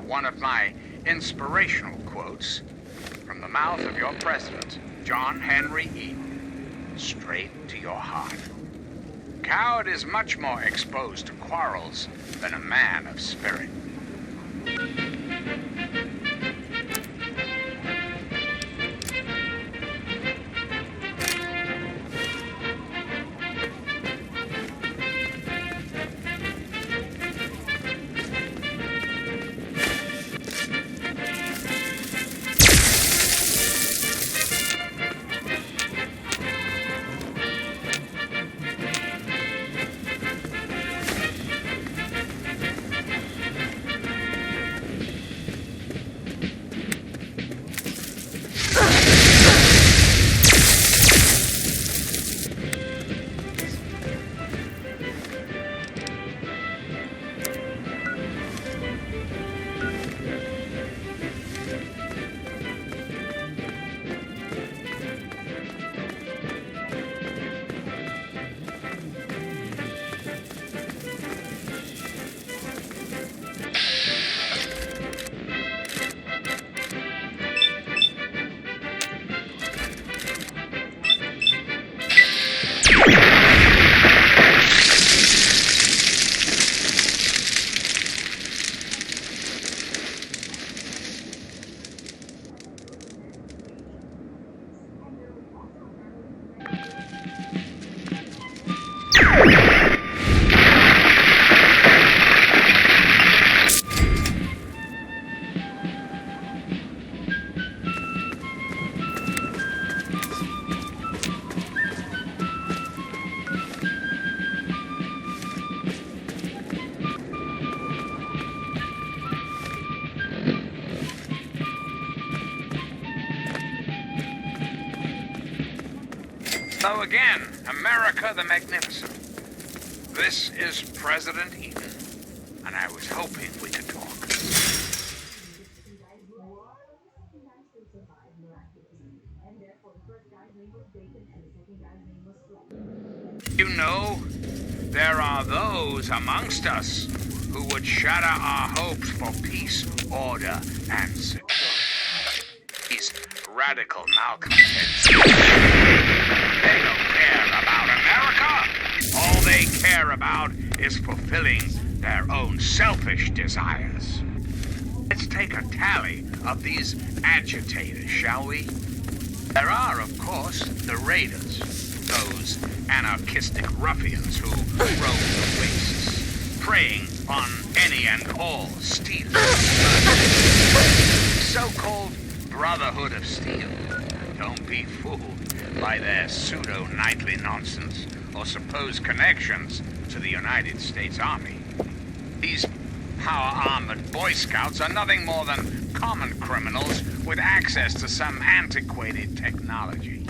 one of my inspirational quotes from the mouth of your president, John Henry Eaton, straight to your heart. Coward is much more exposed to quarrels than a man of spirit. Hello again, America the Magnificent. This is President Eaton, and I was hoping we could talk. You know, there are those amongst us who would shatter our hopes for peace, order, and security. These radical malcontents. They don't care about America. All they care about is fulfilling their own selfish desires. Let's take a tally of these agitators, shall we? There are, of course, the raiders, those anarchistic ruffians who roam the wastes, preying on any and all stealers. So-called Brotherhood of Steel. Don't be fooled by their pseudo-knightly nonsense or supposed connections to the United States Army. These power-armored Boy Scouts are nothing more than common criminals with access to some antiquated technology.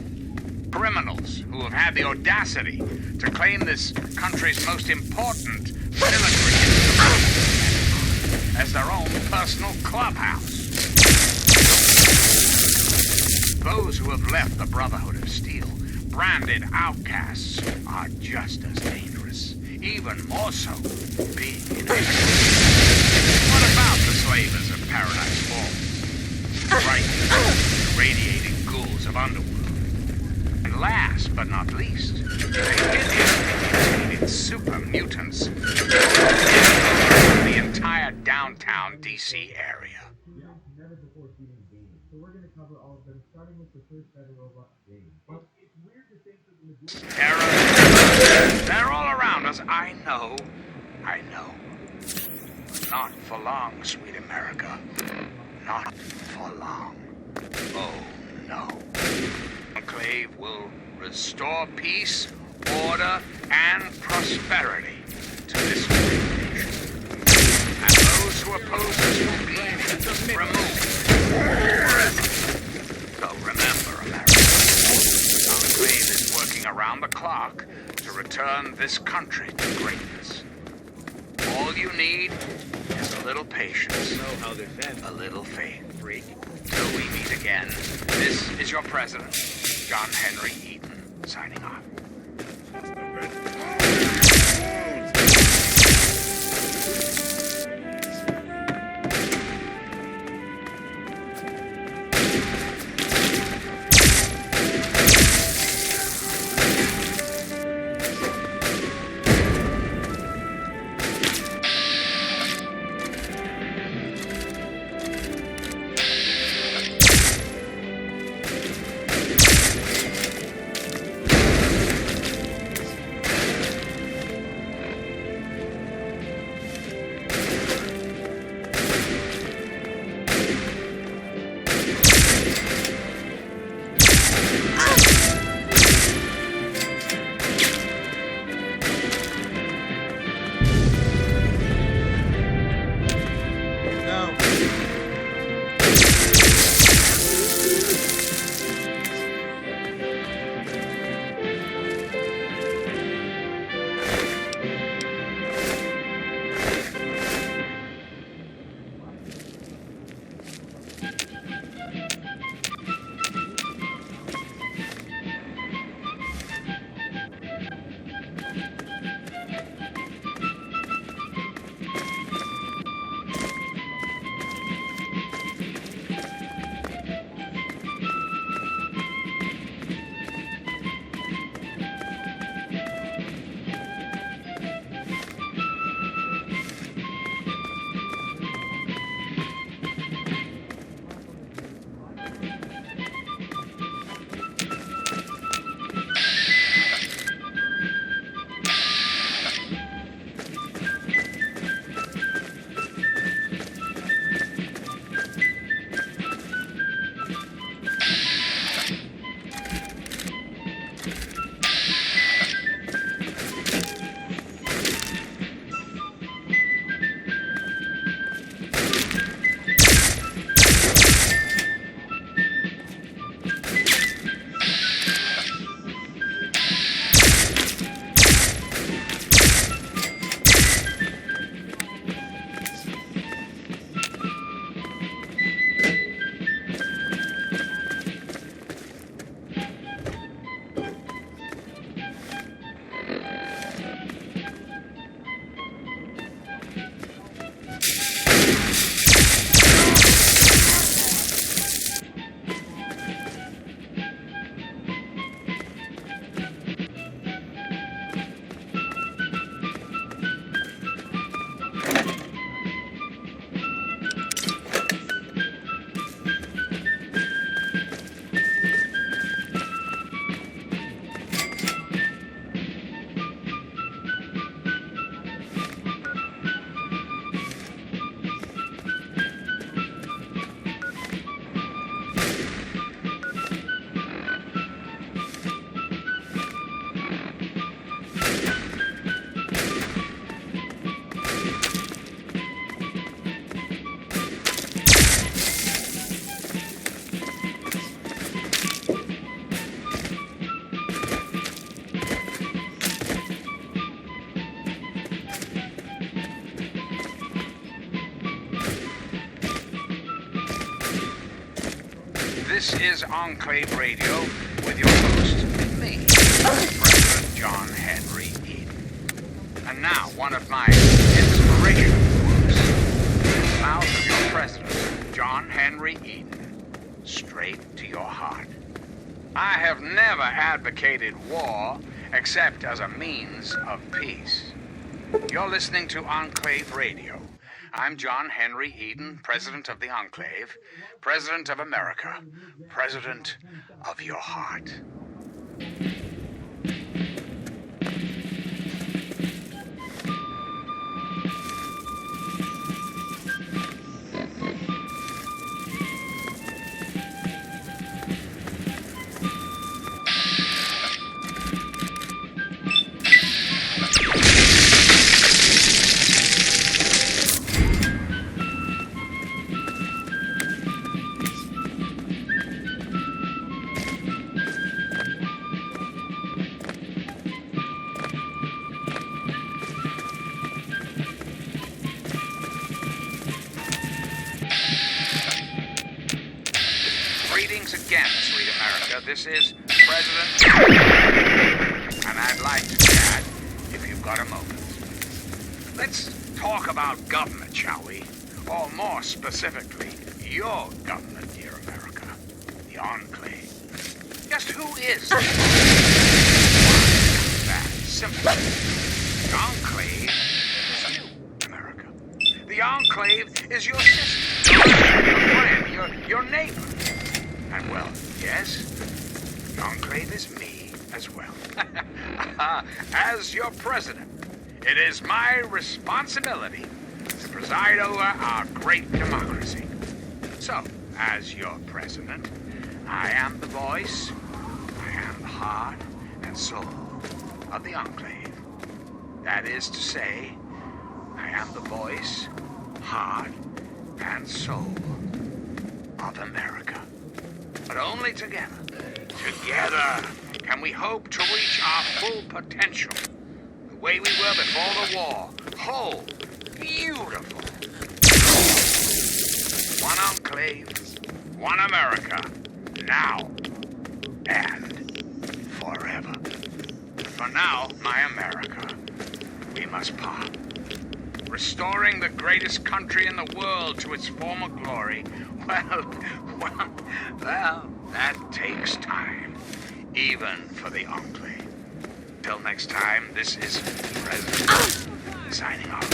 Criminals who have had the audacity to claim this country's most important military institution as their own personal clubhouse. Those who have left the Brotherhood of Steel, branded outcasts, are just as dangerous, even more so, being inevitable. What about the slavers of Paradise Falls? Frightening, radiating ghouls of underworld. And last but not least, the mutated super mutants the entire downtown DC area. So we're going to cover all of them, starting with the first Better Robot game. But it's weird to think that the Terror. They're all around us. I know. But not for long, sweet America. Not for long. Oh, no. Enclave will restore peace, order, and prosperity to this great nation. And those who oppose us will be removed. So remember, America, Enclave is working around the clock to return this country to greatness. All you need is a little patience, a little faith, freak. Till we meet again, this is your president, John Henry Eaton, signing off. This is Enclave Radio with your host, me, President John Henry Eden. And now, one of my inspirational quotes. The mouth of your president, John Henry Eden, straight to your heart. I have never advocated war except as a means of peace. You're listening to Enclave Radio. I'm John Henry Eden, President of the Enclave, President of America, President of your heart. Greetings again, sweet America. This is President, and I'd like to chat if you've got a moment. Let's talk about government, shall we? Or more specifically, your government, dear America, the Enclave. Just who is that? Simple. The Enclave is you, America. The Enclave is your sister, your friend, your neighbor. And well, yes, the Enclave is me as well. As your president, it is my responsibility to preside over our great democracy. So, as your president, I am the voice, I am the heart and soul of the Enclave. That is to say, I am the voice, heart, and soul of America. But only together can we hope to reach our full potential, the way we were before the war, whole, beautiful. One Enclave, one America, now and forever. For now, my America, we must part. Restoring the greatest country in the world to its former glory, well, that takes time, even for the Enclave. Till next time, this is President signing off.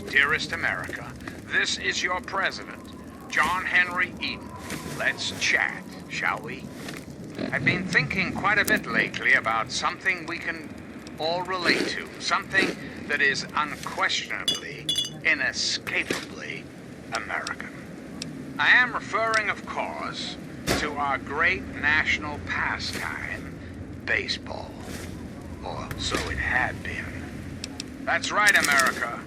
Dearest America, this is your president, John Henry Eden. Let's chat, shall we? I've been thinking quite a bit lately about something we can all relate to, something that is unquestionably, inescapably American. I am referring, of course, to our great national pastime, baseball. Or so it had been. That's right, America.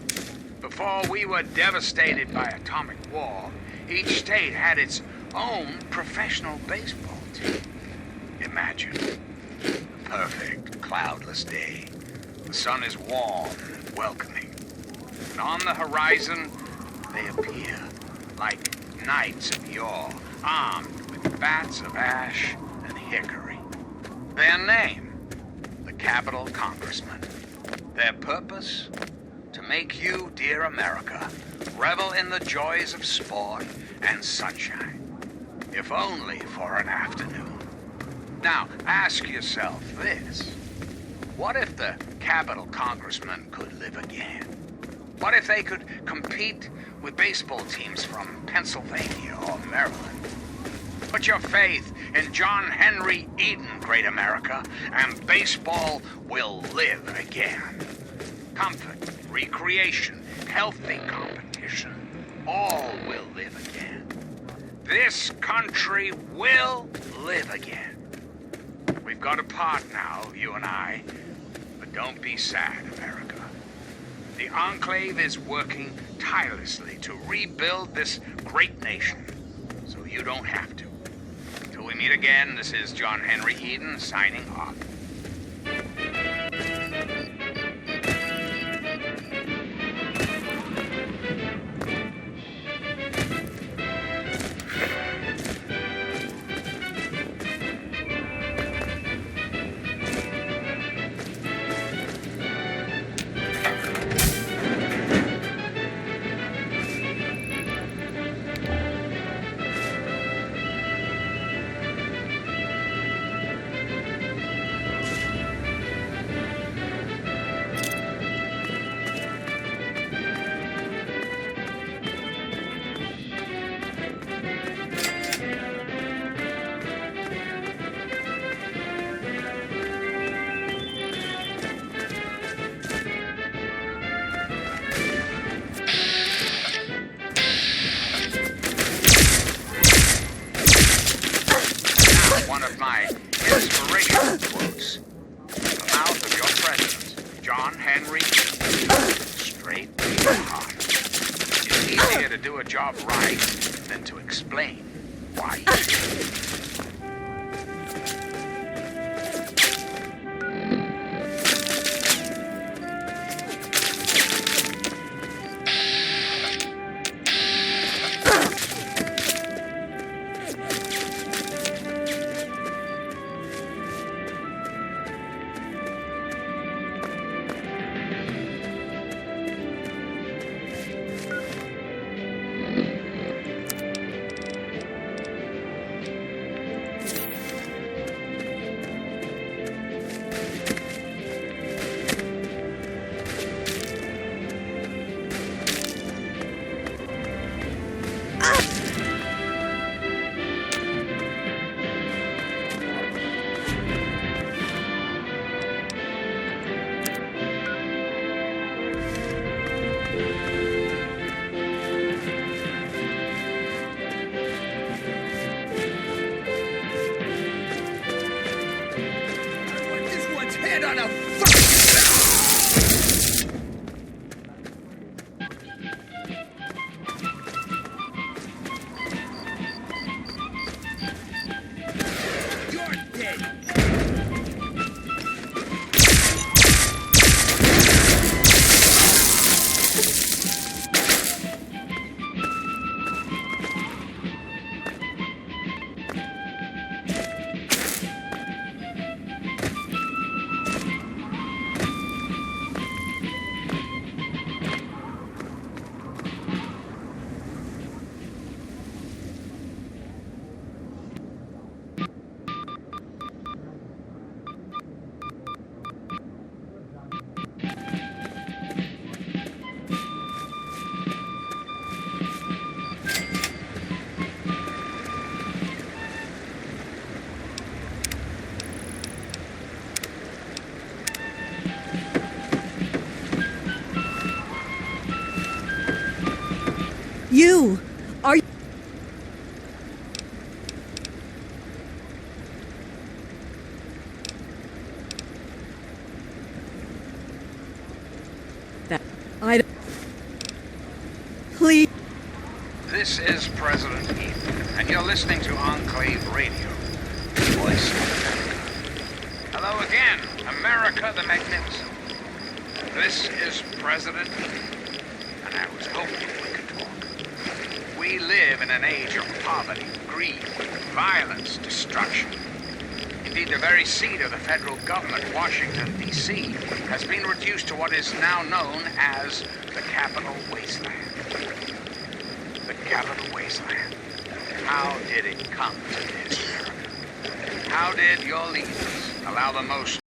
Before we were devastated by atomic war, each state had its own professional baseball team. Imagine. Perfect, cloudless day. The sun is warm and welcoming. And on the horizon, they appear, like knights of yore, armed with bats of ash and hickory. Their name, the Capitol Congressmen. Their purpose, to make you, dear America, revel in the joys of sport and sunshine, if only for an afternoon. Now, ask yourself this. What if the Capitol Congressmen could live again? What if they could compete with baseball teams from Pennsylvania or Maryland? Put your faith in John Henry Eden, great America, and baseball will live again. Comfort, recreation, healthy competition, all will live again. This country will live again. We've got a part now, you and I, but don't be sad, America. The Enclave is working tirelessly to rebuild this great nation, so you don't have to. Till we meet again, this is John Henry Eden signing off. One of my inspirational quotes. The mouth of your president, John Henry, straight to your heart. It's easier to do a job right than to explain why you do it. Head on a You're dead. You are that I please. This is President Eden, and you're listening to Enclave Radio. voice of America. Hello again, America the Magnificent. This is President Lincoln, and I was hoping we could talk. We live in an age of poverty, greed, violence, destruction. Indeed, the very seat of the federal government, Washington, D.C., has been reduced to what is now known as the Capital Wasteland. The Capital Wasteland. How did it come to this, America? How did your leaders allow the most